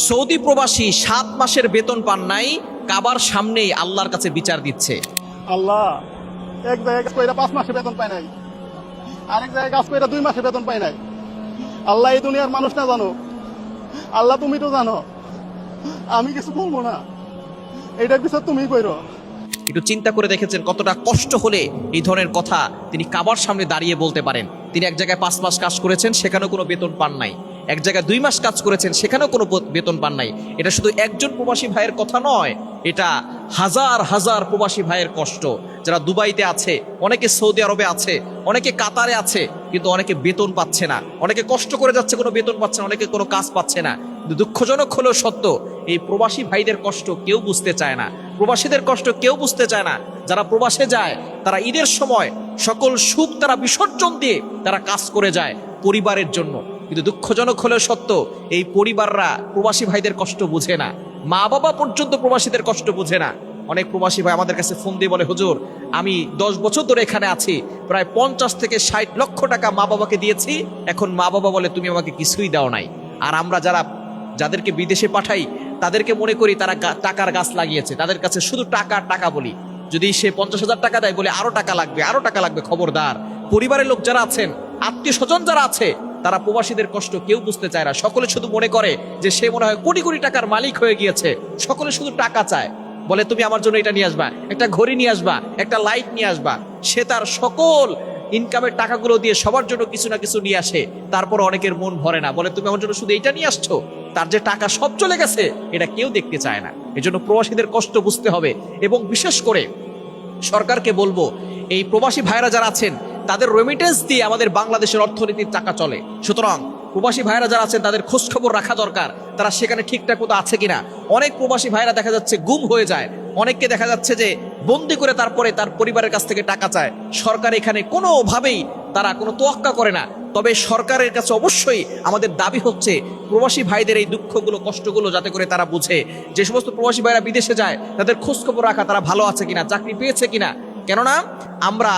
Saudi প্রবাসী 7 মাসের বেতন পান নাই, কাবার সামনেই আল্লাহর কাছে বিচার দিচ্ছে। আল্লাহ, এক জায়গায় কাজ করে 5 মাসে বেতন পায় নাই, আরেক জায়গায় কাজ করে 2 মাসে বেতন পায় নাই। আল্লাহ, এই দুনিয়ার মানুষ না জানো, আল্লাহ তুমি তো জানো, আমি কিছু বলবো না, এইটার বিচার তুমিই কইরো। একটু চিন্তা করে দেখেছেন কতটা কষ্ট হলে এই ধরনের কথা তিনি কাবার সামনে দাঁড়িয়ে বলতে পারেন? তিনি এক জায়গায় 5 মাস কাজ করেছেন, সেখানেও কোনো বেতন পান নাই। এক জায়গায় 2 মাস কাজ করেছেন, সেখানেও কোনো বেতন পান নাই। এটা শুধু একজন প্রবাসী ভাইয়ের কথা নয়, এটা হাজার হাজার প্রবাসী ভাইয়ের কষ্ট। যারা দুবাইতে আছে, অনেকে সৌদি আরবে আছে, অনেকে কাতারে আছে, কিন্তু অনেকে বেতন পাচ্ছে না। অনেকে কষ্ট করে যাচ্ছে, কোনো বেতন পাচ্ছে না, অনেকে কোনো কাজ পাচ্ছে না। কিন্তু দুঃখজনক হলেও সত্য, এই প্রবাসী ভাইদের কষ্ট কেউ বুঝতে চায় না, প্রবাসীদের কষ্ট কেউ বুঝতে চায় না। যারা প্রবাসে যায়, তারা ঈদের সময় সকল সুখ তারা বিসর্জন দিয়ে তারা কাজ করে যায় পরিবারের জন্য। কিন্তু দুঃখজনক হলেও সত্য, এই পরিবাররা প্রবাসী ভাইদের কষ্ট বুঝে না। মা বাবা পর্যন্ত প্রবাসীদের কষ্ট বুঝে না। অনেক প্রবাসী ভাই আমাদের কাছে ফোন দিয়ে বলে, হুজুর আমি 10 বছর ধরে এখানে আছি, প্রায় 50 থেকে 60 লক্ষ টাকা মা বাবাকে দিয়েছি, এখন মা বাবা বলে তুমি আমাকে কিছুই দাও নাই। আর আমরা যাদেরকে বিদেশে পাঠাই, তাদেরকে মনে করি তারা টাকার গাছ লাগিয়েছে, তাদের কাছে শুধু টাকা টাকা বলি। যদি সে 50,000 টাকা দেয়, বলে আরো টাকা লাগবে, আরো টাকা লাগবে। খবরদার, পরিবারের লোক যারা আছেন, আত্মীয় স্বজন যারা আছে, তারা প্রবাসীদের কষ্ট কেউ বুঝতে চায় না। সকলে শুধু মনে করে যে সে মনে হয় কোটি কোটি টাকার মালিক হয়ে গিয়েছে। সকলে শুধু টাকা চায়, বলে তুমি আমার জন্য এটা নিয়ে আসবা, একটা ঘড়ি নিয়ে আসবা, একটা লাইট নিয়ে আসবা। সে তার সকল ইনকামের টাকাগুলো দিয়ে সবার জন্য কিছু না কিছু নিয়ে আসে, তারপর অনেকের মন ভরে না, বলে তুমি আমার জন্য শুধু এইটা নিয়ে আসছো। তার যে টাকা সব চলে গেছে, এটা কেউ দেখতে চায় না। এজন্য প্রবাসীদের কষ্ট বুঝতে হবে। এবং বিশেষ করে সরকারকে বলবো, এই প্রবাসী ভাইরা যারা আছেন, তাদের রেমিটেন্স দিয়ে আমাদের বাংলাদেশের অর্থনীতির টাকা চলে। সুতরাং প্রবাসী ভাইরা যারা আছেন, তাদের খোঁজ খবর রাখা দরকার, তারা সেখানে ঠিকঠাক মতো আছে কিনা। অনেক প্রবাসী ভাইরা দেখা যাচ্ছে গুম হয়ে যায়, অনেককে দেখা যাচ্ছে যে বন্দি করে তারপরে তার পরিবারের কাছ থেকে টাকা চায়। সরকার এখানে কোনোভাবেই তারা কোনো তোয়াক্কা করে না। তবে সরকারের কাছে অবশ্যই আমাদের দাবি হচ্ছে, প্রবাসী ভাইদের এই দুঃখগুলো, কষ্টগুলো যাতে করে তারা বুঝে। যে সমস্ত প্রবাসী ভাইরা বিদেশে যায়, তাদের খোঁজ খবর রাখা, তারা ভালো আছে কিনা, চাকরি পেয়েছে কিনা। কেননা আমরা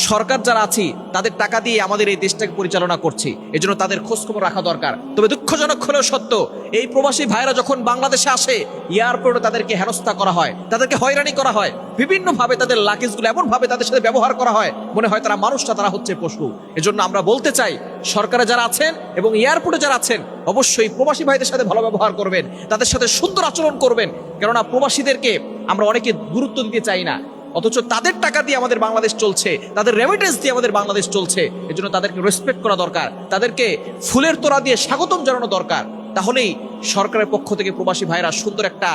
সরকার যারা আছি, তাদের টাকা দিয়ে আমাদের এই দেশটাকে পরিচালনা করছি, এজন্য তাদের খোঁজ খবর রাখা দরকার। তবে দুঃখজনক হলেও সত্য, এই প্রবাসী ভাইরা যখন বাংলাদেশে আসে, এয়ারপোর্টে তাদেরকে হেনস্থা করা হয়, তাদেরকে হয়রানি করা হয়, বিভিন্নভাবে তাদের লাগেজগুলো এমনভাবে তাদের সাথে ব্যবহার করা হয়, মনে হয় তারা মানুষটা, তারা হচ্ছে পশু। এজন্য আমরা বলতে চাই, সরকারে যারা আছেন এবং এয়ারপোর্টে যারা আছেন, অবশ্যই প্রবাসী ভাইদের সাথে ভালো ব্যবহার করবেন, তাদের সাথে সুন্দর আচরণ করবেন। কেননা প্রবাসীদেরকে আমরা অনেকে গুরুত্ব দিতে চাই না, অথচ তাদের টাকা দিয়ে আমাদের বাংলাদেশ চলছে, তাদের রেমিটেন্স দিয়ে আমাদের বাংলাদেশ চলছে। এজন্য তাদেরকে রেসপেক্ট করা দরকার, তাদেরকে ফুলের তোড়া দিয়ে স্বাগতম জানানো দরকার। তাহলেই সরকারের পক্ষ থেকে প্রবাসী ভাইরা সুন্দর একটা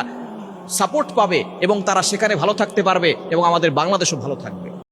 সাপোর্ট পাবে এবং তারা সেখানে ভালো থাকতে পারবে এবং আমাদের বাংলাদেশও ভালো থাকবে।